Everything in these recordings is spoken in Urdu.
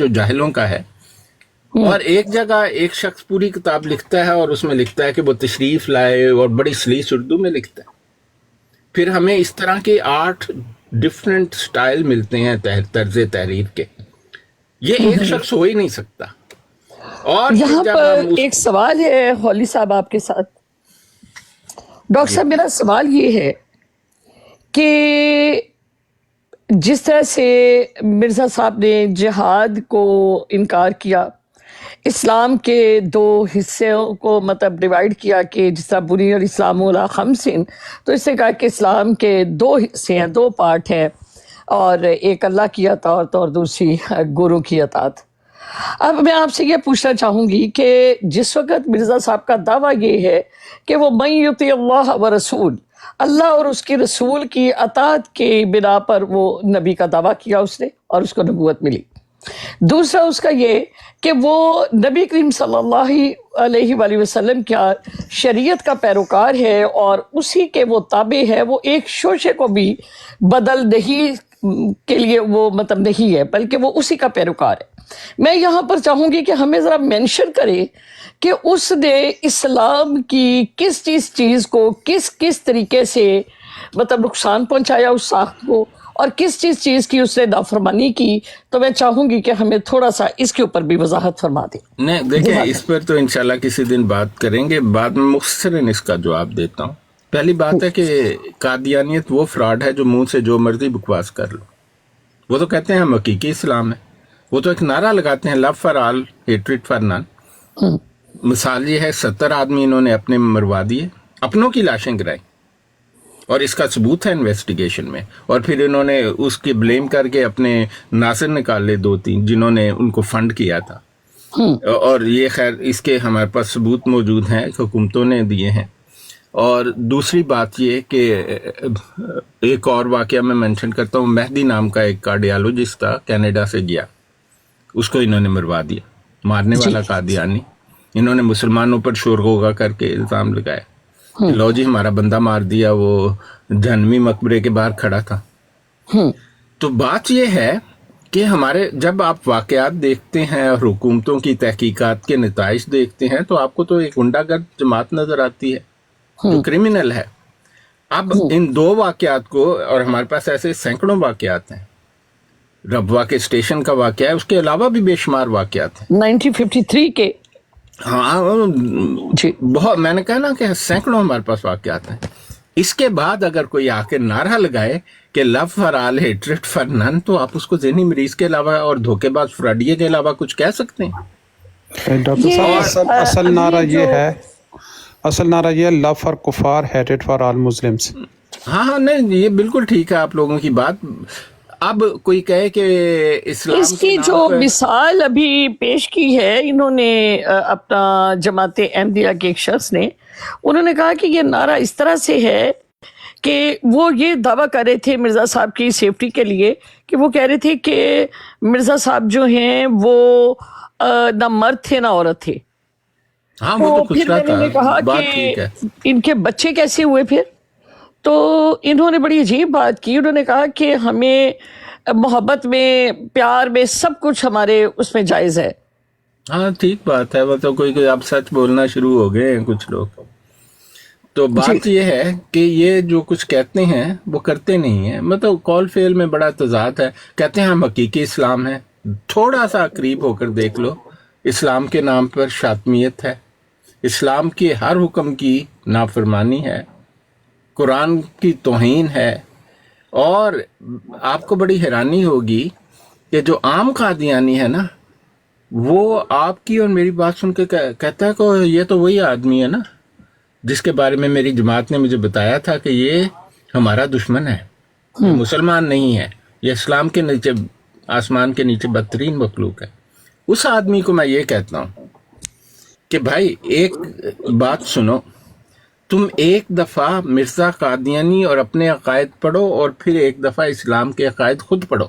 جو جاہلوں کا ہے. اور ایک جگہ ایک شخص پوری کتاب لکھتا ہے اور اس میں لکھتا ہے کہ وہ تشریف لائے اور بڑی سلیس اردو میں لکھتا ہے. پھر ہمیں اس طرح کے 8 ڈفرینٹ سٹائل ملتے ہیں طرز تحریر کے. یہ ایک شخص ہو ہی نہیں سکتا. اور یہاں جب پر ہم ایک سوال ہے ہولی صاحب آپ کے ساتھ. ڈاکٹر صاحب میرا سوال یہ ہے کہ جس طرح سے مرزا صاحب نے جہاد کو انکار کیا، اسلام کے 2 حصوں کو مطلب ڈیوائیڈ کیا کہ جس طرح بنی الاسلام علی 5، تو اس نے کہا کہ اسلام کے 2 حصے ہیں، 2 پارٹ ہیں، اور ایک اللہ کی اطاعت اور دوسری گرو کی اطاعت. اب میں آپ سے یہ پوچھنا چاہوں گی کہ جس وقت مرزا صاحب کا دعویٰ یہ ہے کہ وہ من یطیع اللہ و رسول، اللہ اور اس کے رسول کی اطاعت کی بنا پر وہ نبی کا دعویٰ کیا اس نے اور اس کو نبوت ملی. دوسرا اس کا یہ کہ وہ نبی کریم صلی اللہ علیہ وآلہ وسلم کیا شریعت کا پیروکار ہے اور اسی کے وہ تابع ہے، وہ ایک شوشے کو بھی بدل نہیں کے لیے وہ مطلب نہیں ہے، بلکہ وہ اسی کا پیروکار ہے. میں یہاں پر چاہوں گی کہ ہمیں ذرا مینشن کرے کہ اس نے اسلام کی کس چیز کو کس طریقے سے مطلب نقصان پہنچایا اس ساخت کو، اور کس چیز کی اس نے نافرمانی کی. تو میں چاہوں گی کہ ہمیں تھوڑا سا اس کے اوپر بھی وضاحت فرما دیں. نہیں دیکھیں، اس پر تو انشاءاللہ کسی دن بات کریں گے، بعد میں مختصراً اس کا جواب دیتا ہوں. پہلی بات ہے کہ قادیانیت وہ فراڈ ہے جو منہ سے جو مرضی بکواس کر لو. وہ تو کہتے ہیں ہم حقیقی اسلام ہے. وہ تو ایک نعرہ لگاتے ہیں، love for all hatred for none. مثال یہ ہے 70 آدمی انہوں نے اپنے مروا دیے، اپنوں کی لاشیں گرائی، اور اس کا ثبوت ہے انویسٹیگیشن میں. اور پھر انہوں نے اس کے بلیم کر کے اپنے ناصر نکال لے 2-3 جنہوں نے ان کو فنڈ کیا تھا. اور یہ خیر اس کے ہمارے پاس ثبوت موجود ہیں، حکومتوں نے دیے ہیں. اور دوسری بات یہ کہ ایک اور واقعہ میں مینشن کرتا ہوں. مہدی نام کا ایک کارڈیالوجسٹ تھا، کینیڈا سے گیا، اس کو انہوں نے مروا دیا، مارنے والا قادیانی. انہوں نے مسلمانوں پر شور غوغا کر کے الزام لگائے، لو جی ہمارا بندہ مار دیا، وہ جہنمی مقبرے کے باہر کھڑا تھا. تو بات یہ ہے کہ ہمارے جب آپ واقعات دیکھتے ہیں اور حکومتوں کی تحقیقات کے نتائج دیکھتے ہیں تو آپ کو تو ایک غنڈہ گرد جماعت نظر آتی ہے جو کرمنل ہے. اب ان 2 واقعات کو، اور ہمارے پاس ایسے سینکڑوں واقعات ہیں. ربوہ کے اسٹیشن کا واقعہ ہے، اس کے علاوہ بھی بے شمار واقعات ہیں 1953 کے. ہاں بہت، میں نے کہا نا کہ سینکڑوں ہمارے پاس واقعات ہیں. اس کے بعد اگر کوئی آ کے نعرہ لگائے کہ love for all hatred for none, تو آپ اس کو ذہنی مریض کے علاوہ اور دھوکے باز فراڈیے کے علاوہ کچھ کہہ سکتے ہیں؟ ڈاکٹر صاحب اصل نعرہ یہ ہے، اصل نعرہ یہ ہے لو فار کفار ہیٹریڈ فار آل مسلمس. ہاں نہیں، یہ بالکل ٹھیک ہے آپ لوگوں کی بات. اب کوئی کہے کہ اسلام اس کی جو مثال ابھی پیش کی ہے انہوں نے اپنا جماعت احمدیہ کے ایک شخص نے، انہوں نے کہا کہ یہ نعرہ اس طرح سے ہے کہ وہ یہ دعویٰ کر رہے تھے مرزا صاحب کی سیفٹی کے لیے، کہ وہ کہہ رہے تھے کہ مرزا صاحب جو ہیں وہ نہ مرد تھے نہ عورت تھے. ہاں وہ تو پھر میں نے کہا کہ ان کے بچے کیسے ہوئے پھر؟ تو انہوں نے بڑی عجیب بات کی. انہوں نے کہا کہ ہمیں محبت میں، پیار میں، سب کچھ ہمارے اس میں جائز ہے. ہاں ٹھیک بات ہے، وہ تو کوئی اب سچ بولنا شروع ہو گئے ہیں کچھ لوگ. تو بات یہ ہے کہ یہ جو کچھ کہتے ہیں وہ کرتے نہیں ہیں. مطلب قول فعل میں بڑا تضاد ہے. کہتے ہیں ہم حقیقی اسلام ہیں. تھوڑا سا قریب ہو کر دیکھ لو، اسلام کے نام پر شاطمیت ہے، اسلام کے ہر حکم کی نافرمانی ہے، قرآن کی توہین ہے. اور آپ کو بڑی حیرانی ہوگی کہ جو عام قادیانی ہے نا، وہ آپ کی اور میری بات سن کے کہتا ہے کہ یہ تو وہی آدمی ہے نا جس کے بارے میں میری جماعت نے مجھے بتایا تھا کہ یہ ہمارا دشمن ہے، یہ مسلمان نہیں ہے، یہ اسلام کے نیچے، آسمان کے نیچے بدترین مخلوق ہے. اس آدمی کو میں یہ کہتا ہوں کہ بھائی ایک بات سنو، تم ایک دفعہ مرزا قادیانی اور اپنے عقائد پڑھو اور پھر ایک دفعہ اسلام کے عقائد خود پڑھو،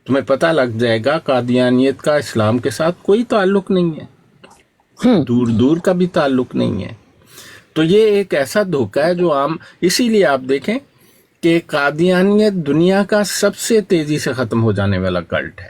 تمہیں پتہ لگ جائے گا قادیانیت کا اسلام کے ساتھ کوئی تعلق نہیں ہے، دور دور کا بھی تعلق نہیں ہے. تو یہ ایک ایسا دھوکہ ہے جو عام، اسی لیے آپ دیکھیں کہ قادیانیت دنیا کا سب سے تیزی سے ختم ہو جانے والا کلٹ ہے.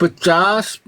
50